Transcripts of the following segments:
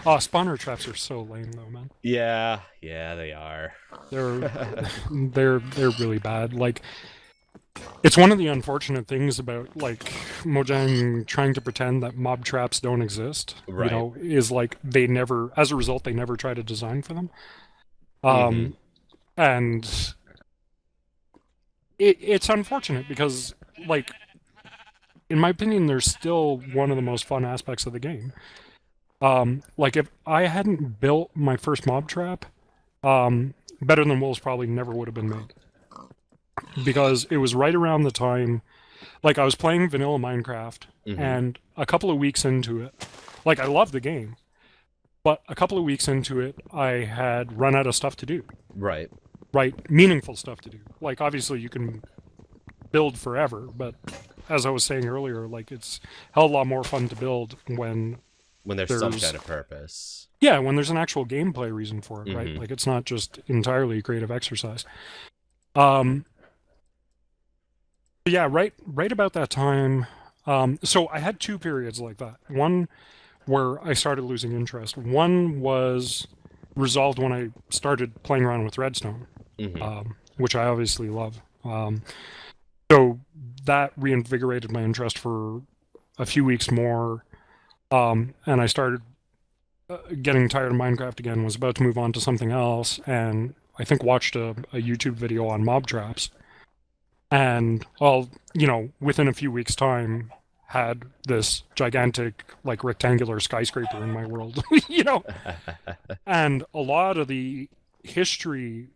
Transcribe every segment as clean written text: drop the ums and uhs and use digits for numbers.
Oh, spawner traps are so lame though, man. Yeah, yeah, they are. They're they're really bad. Like, it's one of the unfortunate things about like Mojang trying to pretend that mob traps don't exist. You Right. know, is like they never, as a result, they never try to design for them. Mm-hmm. And it's unfortunate because, like, in my opinion, they're still one of the most fun aspects of the game. Like if I hadn't built my first mob trap, Better Than Wolves probably never would have been made because it was right around the time, like I was playing vanilla Minecraft, Mm-hmm. and a couple of weeks into it, like I love the game, but a couple of weeks into it, I had run out of stuff to do. Right. Right, meaningful stuff to do. Like obviously you can build forever, but as I was saying earlier, like it's a hell of a lot more fun to build when When there's some there's kind of purpose. yeah, when there's an actual gameplay reason for it, right? Mm-hmm. Like it's not just entirely a creative exercise. Um, but yeah, right about that time. So I had two periods like that. One where I started losing interest. One was resolved when I started playing around with Redstone, Mm-hmm. which I obviously love. So that reinvigorated my interest for a few weeks more, and I started getting tired of Minecraft again. Was about to move on to something else, and I think watched a YouTube video on mob traps, and all within a few weeks' time, had this gigantic like rectangular skyscraper in my world, and a lot of the history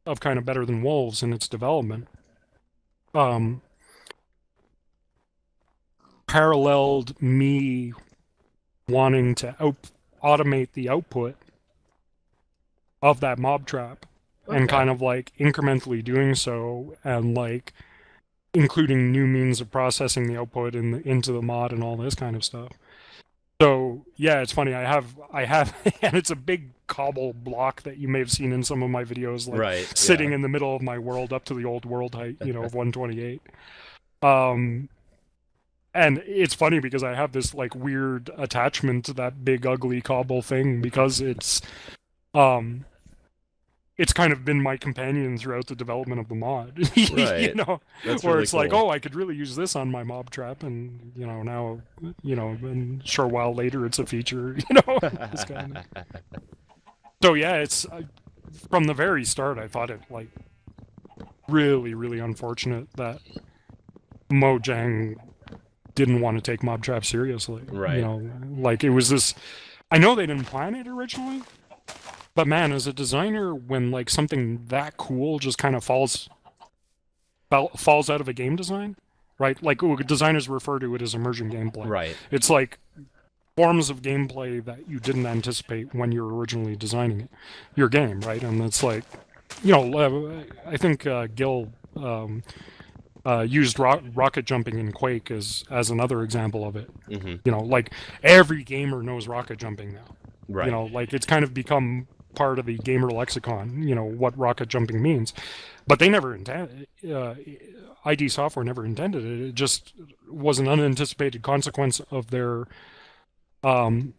of kind of Better Than Wolves and its development um, paralleled me wanting to automate the output of that mob trap and Okay. kind of like incrementally doing so and like including new means of processing the output into the mod and all this kind of stuff. So yeah, it's funny. I have, and it's a big cobble block that you may have seen in some of my videos, like Right. sitting Yeah. in the middle of my world up to the old world height, of 128. Um, and it's funny because I have this like weird attachment to that big ugly cobble thing because um it's kind of been my companion throughout the development of the mod. Right. That's Where really it's like, cool. oh, I could really use this on my mob trap, and now, and a short while later, it's a feature. This kind of. So yeah, it's from the very start, I thought it like really, really unfortunate that Mojang didn't want to take mob trap seriously. Right. Like it was this. I know they didn't plan it originally, but man, as a designer, when like something that cool just kind of falls out of a game design, right? Like designers refer to it as emergent gameplay. Right. It's like forms of gameplay that you didn't anticipate when you're originally designing your game, right? And it's like, I think Gil used rocket jumping in Quake as another example of it. Mm-hmm. Like every gamer knows rocket jumping now. Right. Like it's kind of become part of the gamer lexicon, what rocket jumping means. But they never intended, ID Software never intended it. It just was an unanticipated consequence um,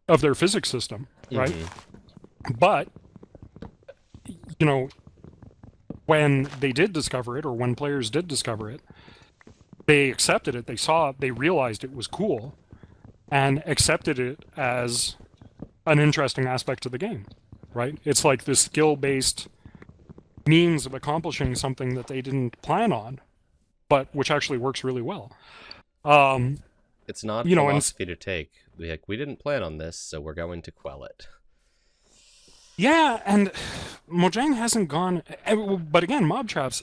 of their physics system, right? Mm-hmm. But, you know, when they did discover it, or when players did discover it, they accepted it. They realized it was cool and accepted it as an interesting aspect of the game, right? It's like this skill-based means of accomplishing something that they didn't plan on, but which actually works really well. It's not You know, and philosophy to take. We didn't plan on this, so we're going to quell it. yeah, and Mojang hasn't gone, but again, mob traps,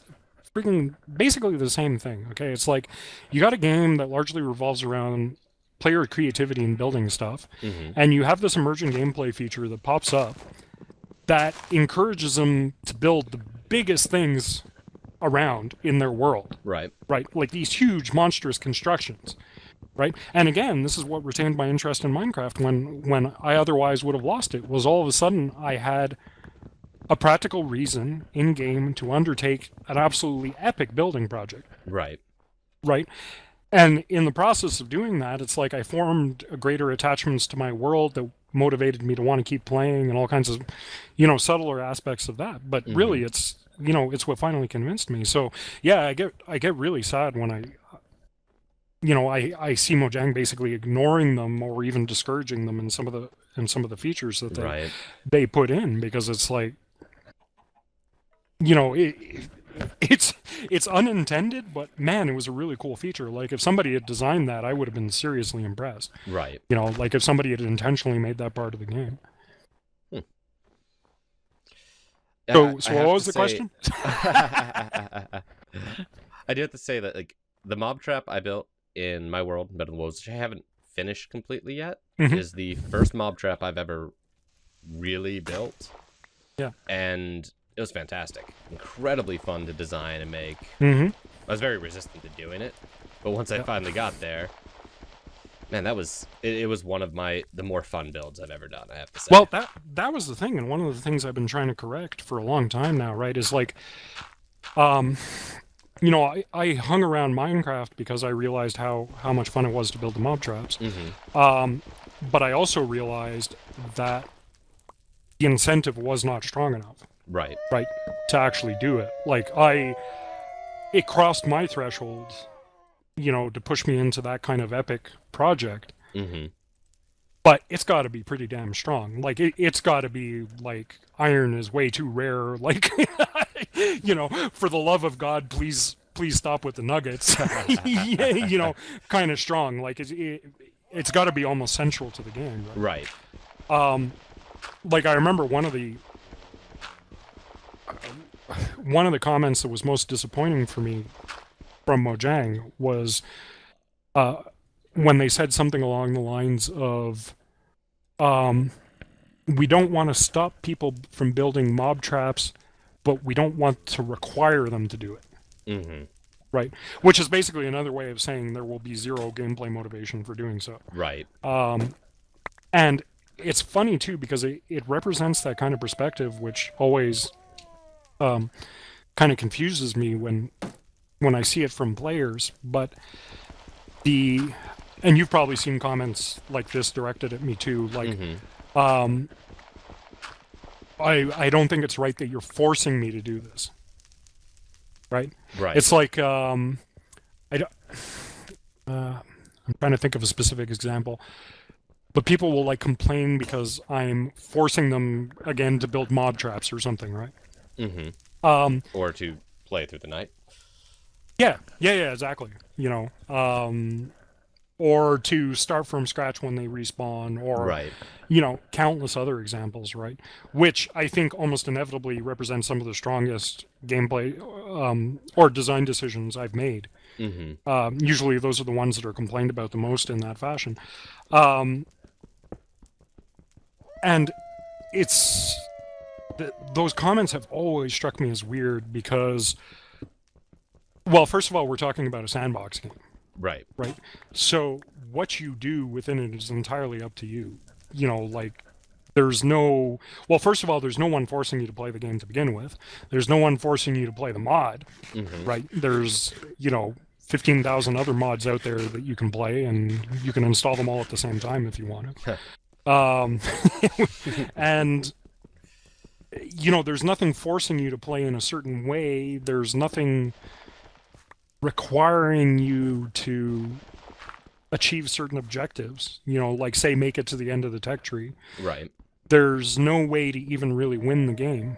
freaking basically the same thing. Okay, it's like you got a game that largely revolves around player creativity and building stuff, Mm-hmm. and you have this emergent gameplay feature that pops up that encourages them to build the biggest things around in their world, Right. right? Like these huge, monstrous constructions, right? And again, this is what retained my interest in Minecraft when I otherwise would have lost it, was all of a sudden I had a practical reason in game to undertake an absolutely epic building project, Right. right? And in the process of doing that, it's like I formed a greater attachments to my world that motivated me to want to keep playing and all kinds of, subtler aspects of that. But really, it's it's what finally convinced me. So yeah, I get really sad when I see Mojang basically ignoring them or even discouraging them in some of the features that they put in, because it's like, it's unintended, but man, it was a really cool feature. Like, if somebody had designed that, I would have been seriously impressed. Right. Like if somebody had intentionally made that part of the game. So what was the question? I do have to say that, like, the mob trap I built in my world, Metal Wolves, which I haven't finished completely yet, is the first mob trap I've ever really built. Yeah. And it was fantastic. Incredibly fun to design and make. I was very resistant to doing it, but once I finally got there, man, that was it was one of the more fun builds I've ever done, I have to say. Well, that was the thing, and one of the things I've been trying to correct for a long time now, right, is like, I hung around Minecraft because I realized how much fun it was to build the mob traps. But I also realized that the incentive was not strong enough. Right, to actually do it. Like, it crossed my threshold, to push me into that kind of epic project. But it's got to be pretty damn strong. Like, it's got to be like, iron is way too rare. Like, for the love of God, please stop with the nuggets. Kind of strong. Like, it's got to be almost central to the game. Right. Like, I remember one of the comments that was most disappointing for me from Mojang was when they said something along the lines of, we don't want to stop people from building mob traps, but we don't want to require them to do it. Right? Which is basically another way of saying there will be zero gameplay motivation for doing so. Right. And it's funny, too, because it represents that kind of perspective, which always kind of confuses me when I see it from players. But and you've probably seen comments like this directed at me too, like, I don't think it's right that you're forcing me to do this. Right. It's like, I'm trying to think of a specific example, but people will like complain because I'm forcing them again to build mob traps or something, right? Or to play through the night. Yeah, exactly. Or to start from scratch when they respawn, or countless other examples, right? Which I think almost inevitably represent some of the strongest gameplay or design decisions I've made. Usually those are the ones that are complained about the most in that fashion. And those comments have always struck me as weird because, well, first of all, we're talking about a sandbox game. Right. So what you do within it is entirely up to you. Like, there's no... Well, first of all, there's no one forcing you to play the game to begin with. There's no one forcing you to play the mod. Right? There's, 15,000 other mods out there that you can play, and you can install them all at the same time if you want to. And... there's nothing forcing you to play in a certain way. There's nothing requiring you to achieve certain objectives, like, say, make it to the end of the tech tree. Right. There's no way to even really win the game.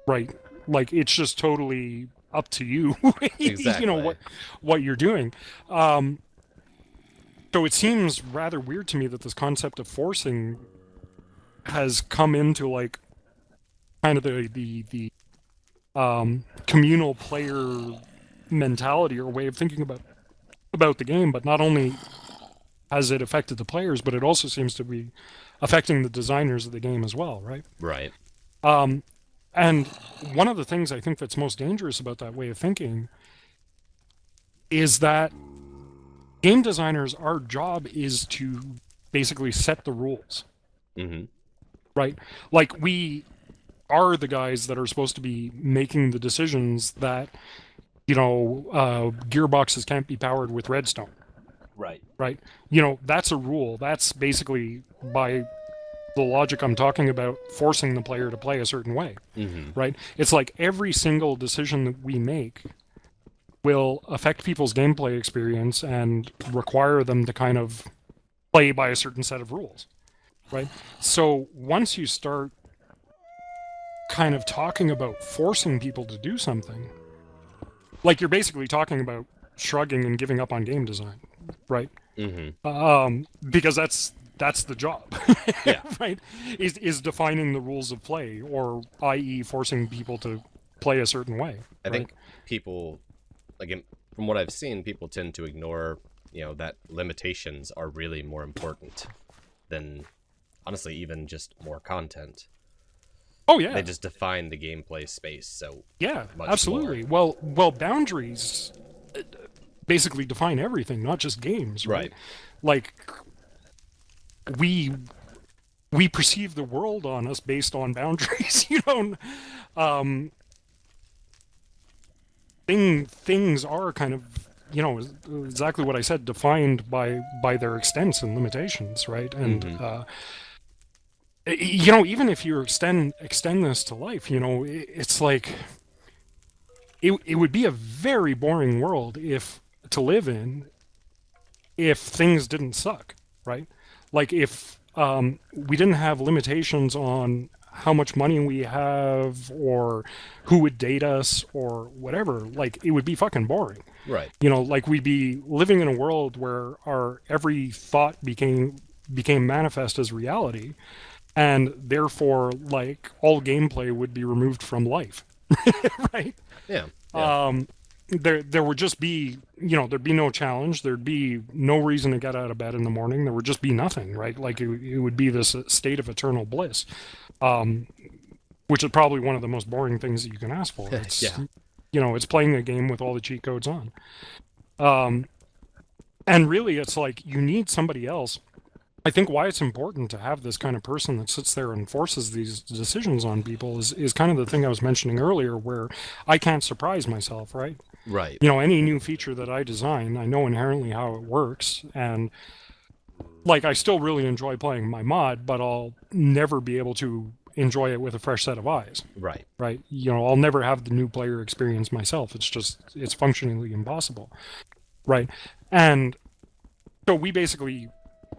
Right. Like, it's just totally up to you. Exactly. What you're doing. So it seems rather weird to me that this concept of forcing has come into, like, kind of the communal player mentality or way of thinking about the game. But not only has it affected the players, but it also seems to be affecting the designers of the game as well, right? Right. And one of the things I think that's most dangerous about that way of thinking is that game designers, our job is to basically set the rules. Right? Like, we are the guys that are supposed to be making the decisions that, gearboxes can't be powered with redstone. Right. That's a rule. That's basically by the logic I'm talking about, forcing the player to play a certain way, right? It's like every single decision that we make will affect people's gameplay experience and require them to kind of play by a certain set of rules, right? So once you start kind of talking about forcing people to do something, like you're basically talking about shrugging and giving up on game design, right? Because that's the job, Yeah. right? Is defining the rules of play, or i.e. forcing people to play a certain way. I think people, like from what I've seen, people tend to ignore, that limitations are really more important than, honestly, even just more content. Oh yeah, they just define the gameplay space. So yeah, much absolutely. more. Well, boundaries basically define everything, not just games, right? Like we perceive the world on us based on boundaries. Things are kind of, exactly what I said, defined by their extents and limitations, right? And even if you extend this to life, it's like it would be a very boring world to live in if things didn't suck, right? Like if we didn't have limitations on how much money we have or who would date us or whatever, like it would be fucking boring. Right. Like we'd be living in a world where our every thought became manifest as reality, and therefore like all gameplay would be removed from life. Right? Yeah. There would just be, there'd be no challenge. There'd be no reason to get out of bed in the morning. There would just be nothing, right? Like it would be this state of eternal bliss, which is probably one of the most boring things that you can ask for. It's, it's playing a game with all the cheat codes on. And really, it's like you need somebody else. I think why it's important to have this kind of person that sits there and forces these decisions on people is kind of the thing I was mentioning earlier, where I can't surprise myself, right? Right. Any new feature that I design, I know inherently how it works, and like I still really enjoy playing my mod, but I'll never be able to enjoy it with a fresh set of eyes. Right. Right. I'll never have the new player experience myself. It's functionally impossible. Right. And so we basically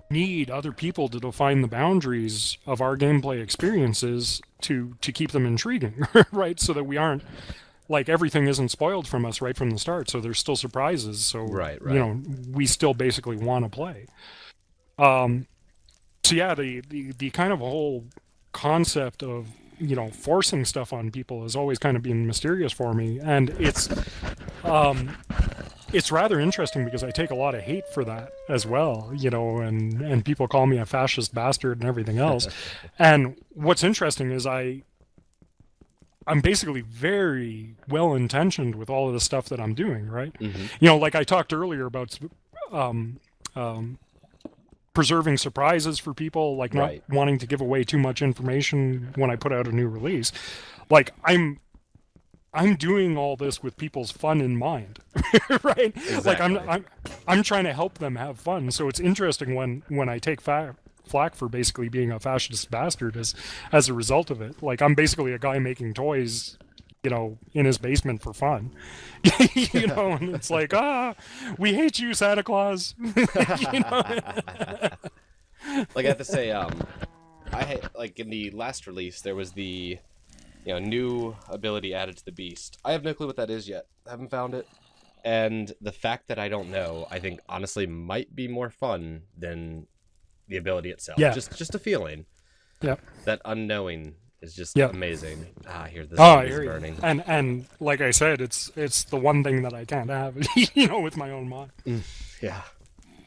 need other people to define the boundaries of our gameplay experiences to keep them intriguing, right? So that we aren't, like, everything isn't spoiled from us right from the start, so there's still surprises. So right. We still basically want to play. So yeah, the kind of whole concept of forcing stuff on people has always kind of been mysterious for me, and it's rather interesting because I take a lot of hate for that as well, and people call me a fascist bastard and everything else. And what's interesting is I'm basically very well intentioned with all of the stuff that I'm doing, right? Like I talked earlier about preserving surprises for people, like not wanting to give away too much information when I put out a new release. Like I'm doing all this with people's fun in mind, right? Exactly. Like I'm trying to help them have fun. So it's interesting when I take flack for basically being a fascist bastard as a result of it. Like I'm basically a guy making toys, in his basement for fun, and it's like, we hate you, Santa Claus. Like I have to say, like in the last release, there was the new ability added to the beast. I have no clue what that is yet. I haven't found it. And the fact that I don't know, I think honestly might be more fun than the ability itself. Yeah. Just a feeling. Yeah. That unknowing is just amazing. I hear this is burning. And like I said, it's the one thing that I can't have, with my own mod. Yeah.